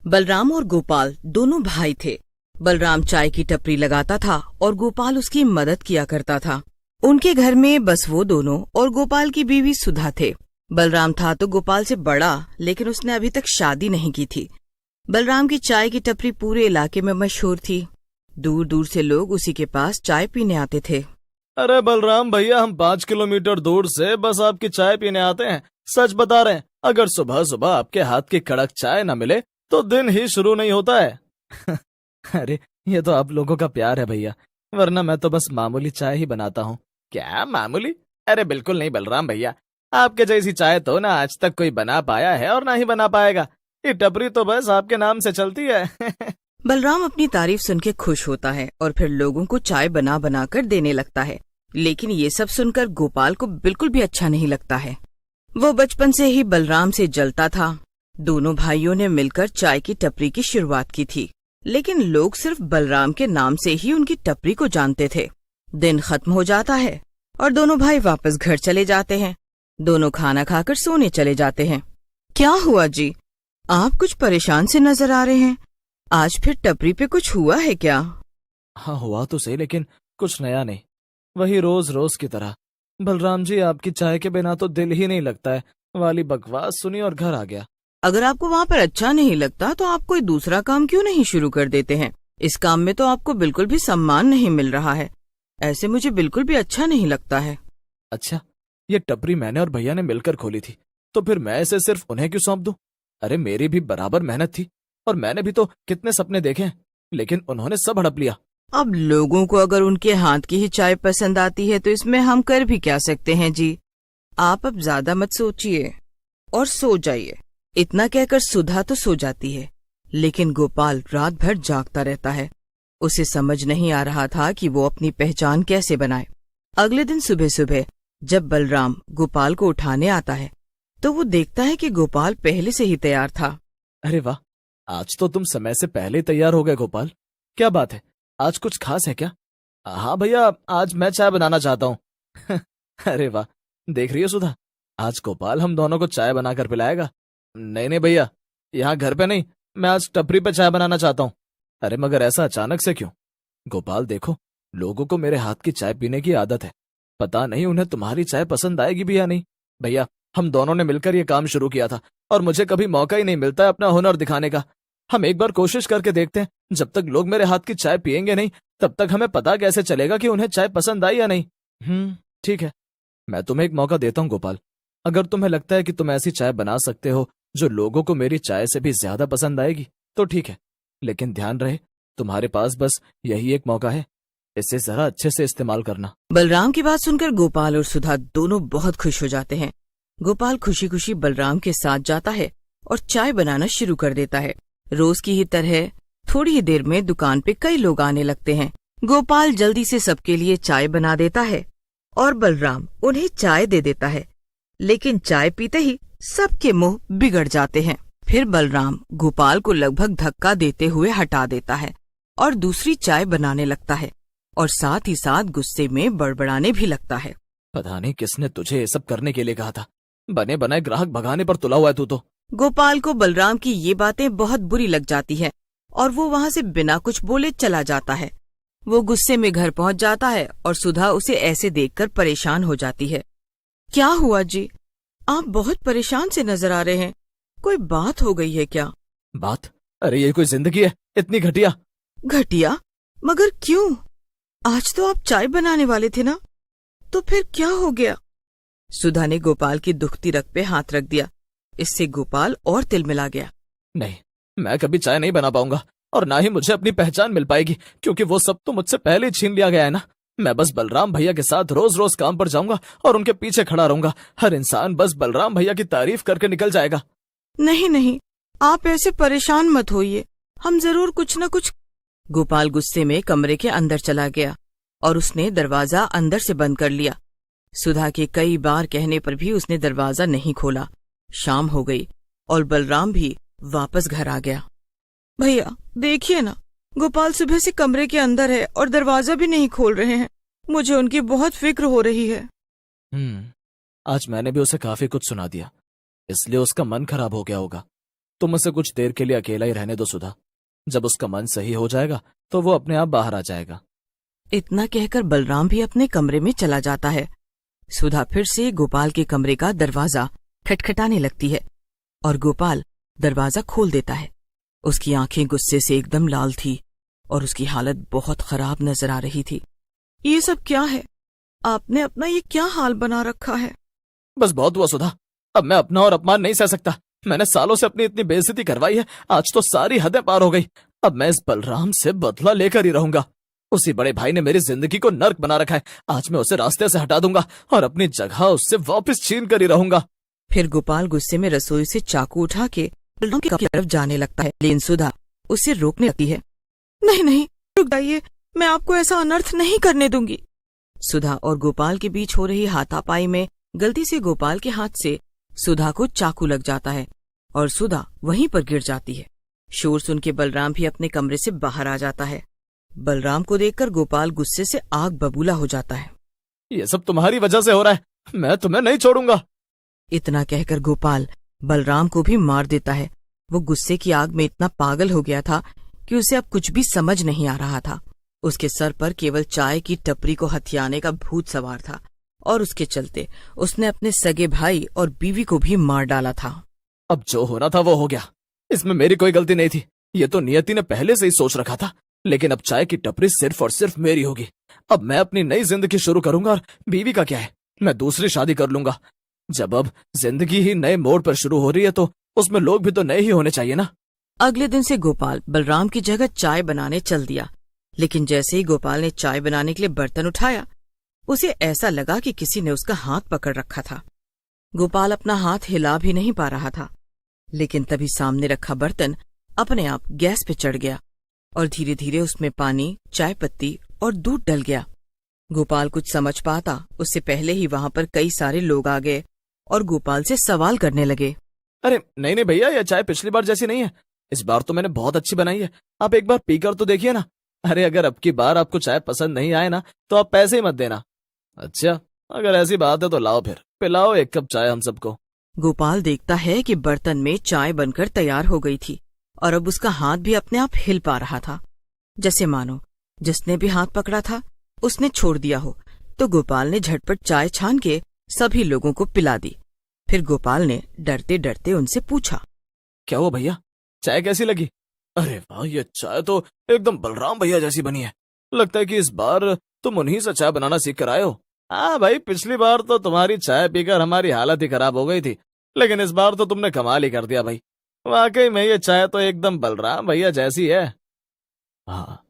बलराम और गोपाल दोनों भाई थे। बलराम चाय की टपरी लगाता था और गोपाल उसकी मदद किया करता था। उनके घर में बस वो दोनों और गोपाल की बीवी सुधा थे। बलराम था तो गोपाल से बड़ा, लेकिन उसने अभी तक शादी नहीं की थी। बलराम की चाय की टपरी पूरे इलाके में मशहूर थी। दूर दूर से लोग उसी के पास चाय पीने आते थे। अरे बलराम भैया, हम 5 किलोमीटर दूर से बस आपकी चाय पीने आते हैं। सच बता रहे हैं, अगर सुबह सुबह आपके हाथ की कड़क चाय न मिले तो दिन ही शुरू नहीं होता है। अरे ये तो आप लोगों का प्यार है भैया, वरना मैं तो बस मामूली चाय ही बनाता हूँ। क्या मामूली? अरे बिल्कुल नहीं बलराम भैया, आपके जैसी चाय तो ना आज तक कोई बना पाया है और ना ही बना पाएगा। ये टपरी तो बस आपके नाम से चलती है। बलराम अपनी तारीफ सुन के खुश होता है और फिर लोगों को चाय बना बना कर देने लगता है। लेकिन ये सब सुनकर गोपाल को बिल्कुल भी अच्छा नहीं लगता है। वो बचपन से ही बलराम से जलता था। दोनों भाइयों ने मिलकर चाय की टपरी की शुरुआत की थी, लेकिन लोग सिर्फ बलराम के नाम से ही उनकी टपरी को जानते थे। दिन खत्म हो जाता है और दोनों भाई वापस घर चले जाते हैं। दोनों खाना खाकर सोने चले जाते हैं। क्या हुआ जी, आप कुछ परेशान से नजर आ रहे हैं? आज फिर टपरी पे कुछ हुआ है क्या? हाँ हुआ तो सही, लेकिन कुछ नया नहीं, वही रोज रोज की तरह। बलराम जी, आपकी चाय के बिना तो दिल ही नहीं लगता है वाली बकवास सुनी और घर आ गया। अगर आपको वहाँ पर अच्छा नहीं लगता तो आप कोई दूसरा काम क्यों नहीं शुरू कर देते हैं? इस काम में तो आपको बिल्कुल भी सम्मान नहीं मिल रहा है। ऐसे मुझे बिल्कुल भी अच्छा नहीं लगता है। अच्छा, ये टपरी मैंने और भैया ने मिलकर खोली थी, तो फिर मैं इसे सिर्फ उन्हें क्यों सौंप दूं? अरे मेरी भी बराबर मेहनत थी और मैंने भी तो कितने सपने देखे हैं, लेकिन उन्होंने सब हड़प लिया। अब लोगों को अगर उनके हाथ की ही चाय पसंद आती है तो इसमें हम कर भी क्या सकते हैं जी। आप अब ज्यादा मत सोचिए और सो जाइए। इतना कहकर सुधा तो सो जाती है, लेकिन गोपाल रात भर जागता रहता है। उसे समझ नहीं आ रहा था कि वो अपनी पहचान कैसे बनाए। अगले दिन सुबह सुबह जब बलराम गोपाल को उठाने आता है तो वो देखता है कि गोपाल पहले से ही तैयार था। अरे वाह, आज तो तुम समय से पहले तैयार हो गए गोपाल। क्या बात है, आज कुछ खास है क्या? हाँ भैया, आज मैं चाय बनाना चाहता हूँ। अरे वाह, देख रही हो सुधा, आज गोपाल हम दोनों को चाय बनाकर पिलाएगा। नहीं नहीं भैया, यहाँ घर पे नहीं, मैं आज टपरी पे चाय बनाना चाहता हूँ। अरे मगर ऐसा अचानक से क्यों? गोपाल देखो, लोगों को मेरे हाथ की चाय पीने की आदत है, पता नहीं उन्हें तुम्हारी चाय पसंद आएगी भी या नहीं। भैया, हम दोनों ने मिलकर ये काम शुरू किया था और मुझे कभी मौका ही नहीं मिलता है अपना हुनर दिखाने का। हम एक बार कोशिश करके देखते हैं। जब तक लोग मेरे हाथ की चाय पियेंगे नहीं, तब तक हमें पता कैसे चलेगा कि उन्हें चाय पसंद आई या नहीं। ठीक है, मैं तुम्हें एक मौका देता हूँ गोपाल। अगर तुम्हें लगता है कि तुम ऐसी चाय बना सकते हो जो लोगों को मेरी चाय से भी ज्यादा पसंद आएगी तो ठीक है, लेकिन ध्यान रहे तुम्हारे पास बस यही एक मौका है, इसे जरा अच्छे से इस्तेमाल करना। बलराम की बात सुनकर गोपाल और सुधा दोनों बहुत खुश हो जाते हैं। गोपाल खुशी खुशी बलराम के साथ जाता है और चाय बनाना शुरू कर देता है। रोज की ही तरह थोड़ी ही देर में दुकान पे कई लोग आने लगते हैं। गोपाल जल्दी से सबके लिए चाय बना देता है और बलराम उन्हें चाय दे देता है, लेकिन चाय पीते ही सबके मुंह बिगड़ जाते हैं। फिर बलराम गोपाल को लगभग धक्का देते हुए हटा देता है और दूसरी चाय बनाने लगता है और साथ ही साथ गुस्से में बड़बड़ाने भी लगता है। पता नहीं किसने तुझे ये सब करने के लिए कहा था, बने बनाए ग्राहक भगाने पर तुला हुआ है तू तो। गोपाल को बलराम की ये बातें बहुत बुरी लग जाती है और वो वहाँ से बिना कुछ बोले चला जाता है। वो गुस्से में घर पहुँच जाता है और सुधा उसे ऐसे देखकर परेशान हो जाती है। क्या हुआ जी, आप बहुत परेशान से नजर आ रहे हैं, कोई बात हो गई है क्या? बात? अरे ये कोई जिंदगी है इतनी घटिया? घटिया? मगर क्यों? आज तो आप चाय बनाने वाले थे ना, तो फिर क्या हो गया? सुधा ने गोपाल की दुखती रग पे हाथ रख दिया। इससे गोपाल और तिलमिला गया। नहीं, मैं कभी चाय नहीं बना पाऊंगा और ना ही मुझे अपनी पहचान मिल पाएगी, क्योंकि वो सब तो मुझसे पहले छीन लिया गया है ना। मैं बस बलराम भैया के साथ रोज रोज काम पर जाऊंगा और उनके पीछे खड़ा रहूंगा। हर इंसान बस बलराम भैया की तारीफ करके निकल जाएगा। नहीं नहीं, आप ऐसे परेशान मत होइए, हम जरूर कुछ न कुछ। गोपाल गुस्से में कमरे के अंदर चला गया और उसने दरवाजा अंदर से बंद कर लिया। सुधा के कई बार कहने पर भी उसने दरवाजा नहीं खोला। शाम हो गई और बलराम भी वापस घर आ गया। भैया देखिए ना, गोपाल सुबह से कमरे के अंदर है और दरवाजा भी नहीं खोल रहे हैं। मुझे उनकी बहुत फिक्र हो रही है। आज मैंने भी उसे काफी कुछ सुना दिया, इसलिए उसका मन खराब हो गया होगा। तुम उसे कुछ देर के लिए अकेला ही रहने दो सुधा। जब उसका मन सही हो जाएगा तो वो अपने आप बाहर आ जाएगा। इतना कहकर बलराम भी अपने कमरे में चला जाता है। सुधा फिर से गोपाल के कमरे का दरवाजा खटखटाने लगती है और गोपाल दरवाजा खोल देता है। उसकी आंखें गुस्से से एकदम लाल थी और उसकी हालत बहुत खराब नजर आ रही थी। ये सब क्या है? आपने अपना ये क्या हाल बना रखा है? बस बहुत हुआ सुधा, अब मैं अपना और अपमान नहीं सह सकता। मैंने सालों से अपनी इतनी बेइज्जती करवाई है, आज तो सारी हदें पार हो गई। अब मैं इस बलराम से बदला लेकर ही रहूंगा। उसी बड़े भाई ने मेरी जिंदगी को नर्क बना रखा है। आज मैं उसे रास्ते से हटा दूंगा और अपनी जगह उससे वापस छीन कर ही रहूंगा। फिर गोपाल गुस्से में रसोई से चाकू उठा के बलराम की तरफ जाने लगता है, लेकिन सुधा उसे रोकने लगती है। नहीं नहीं, रुक जाइए, मैं आपको ऐसा अनर्थ नहीं करने दूंगी। सुधा और गोपाल के बीच हो रही हाथापाई में गलती से गोपाल के हाथ से सुधा को चाकू लग जाता है और सुधा वहीं पर गिर जाती है। शोर सुन के बलराम भी अपने कमरे से बाहर आ जाता है। बलराम को देखकर गोपाल गुस्से से आग बबूला हो जाता है। ये सब तुम्हारी वजह से हो रहा है, मैं तुम्हें नहीं छोड़ूंगा। इतना कहकर गोपाल बलराम को भी मार देता है। वो गुस्से की आग में इतना पागल हो गया था कि उसे अब कुछ भी समझ नहीं आ रहा था। उसके सर पर केवल चाय की टपरी को हथियाने का भूत सवार था और उसके चलते उसने अपने सगे भाई और बीवी को भी मार डाला था। अब जो होना था वो हो गया, इसमें मेरी कोई गलती नहीं थी। ये तो नियति ने पहले से ही सोच रखा था। लेकिन अब चाय की टपरी सिर्फ और सिर्फ मेरी होगी। अब मैं अपनी नई जिंदगी शुरू करूंगा और बीवी का क्या है, मैं दूसरी शादी कर लूंगा। जब अब जिंदगी ही नए मोड़ पर शुरू हो रही है तो उसमें लोग भी तो नए ही होने चाहिए ना। अगले दिन से गोपाल बलराम की जगह चाय बनाने चल दिया। लेकिन जैसे ही गोपाल ने चाय बनाने के लिए बर्तन उठाया, उसे ऐसा लगा कि किसी ने उसका हाथ पकड़ रखा था। गोपाल अपना हाथ हिला भी नहीं पा रहा था। लेकिन तभी सामने रखा बर्तन अपने आप गैस पे चढ़ गया और धीरे धीरे उसमें पानी, चाय पत्ती और दूध डल गया। गोपाल कुछ समझ पाता उससे पहले ही वहां पर कई सारे लोग आ गए और गोपाल से सवाल करने लगे। अरे नहीं नहीं भैया, यह चाय पिछली बार जैसी नहीं है। इस बार तो मैंने बहुत अच्छी बनाई है, आप एक बार पीकर तो देखिए ना। अरे अगर अब की बार आपको चाय पसंद नहीं आए ना तो आप पैसे ही मत देना। अच्छा, अगर ऐसी बात है तो लाओ, फिर पिलाओ एक कप चाय हम सबको। गोपाल देखता है कि बर्तन में चाय बनकर तैयार हो गई थी और अब उसका हाथ भी अपने आप हिल पा रहा था, जैसे मानो जिसने भी हाथ पकड़ा था उसने छोड़ दिया हो। तो गोपाल ने झटपट चाय छान के सभी लोगों को पिला दी। फिर गोपाल ने डरते डरते उनसे पूछा, क्या हुआ भैया, चाय कैसी लगी? अरे वाह, ये चाय तो एकदम बलराम भैया जैसी बनी है। लगता है कि इस बार तुम उन्हीं से चाय बनाना सीख कर आए हो। हाँ भाई, पिछली बार तो तुम्हारी चाय पीकर हमारी हालत ही खराब हो गई थी, लेकिन इस बार तो तुमने कमाल ही कर दिया भाई। वाकई में ये चाय तो एकदम बलराम भैया जैसी है। हाँ,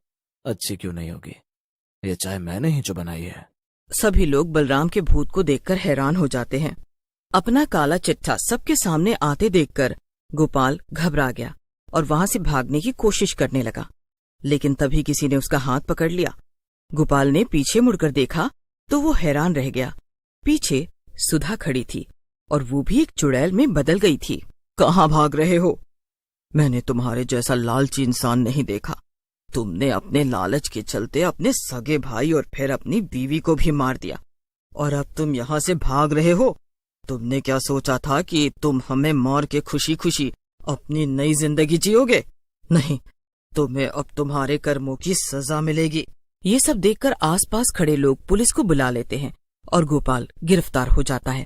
अच्छी क्यों नहीं होगी, ये चाय मैंने ही जो बनाई है। सभी लोग बलराम के भूत को देखकर हैरान हो जाते हैं। अपना काला चिट्ठा सबके सामने आते देखकर गोपाल घबरा गया और वहां से भागने की कोशिश करने लगा। लेकिन तभी किसी ने उसका हाथ पकड़ लिया। गोपाल ने पीछे मुड़कर देखा तो वो हैरान रह गया। पीछे सुधा खड़ी थी और वो भी एक चुड़ैल में बदल गई थी। कहाँ भाग रहे हो? मैंने तुम्हारे जैसा लालची इंसान नहीं देखा। तुमने अपने लालच के चलते अपने सगे भाई और फिर अपनी बीवी को भी मार दिया और अब तुम यहाँ से भाग रहे हो। तुमने क्या सोचा था कि तुम हमें मार के खुशी खुशी अपनी नई जिंदगी जियोगे? नहीं, तुम्हें अब तुम्हारे कर्मों की सजा मिलेगी। ये सब देखकर आसपास खड़े लोग पुलिस को बुला लेते हैं और गोपाल गिरफ्तार हो जाता है।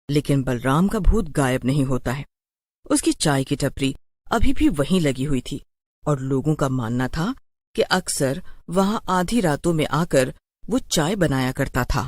लेकिन बलराम का भूत गायब नहीं होता है। उसकी चाय की टपरी अभी भी वहीं लगी हुई थी और लोगों का मानना था कि अक्सर वहां आधी रातों में आकर वो चाय बनाया करता था।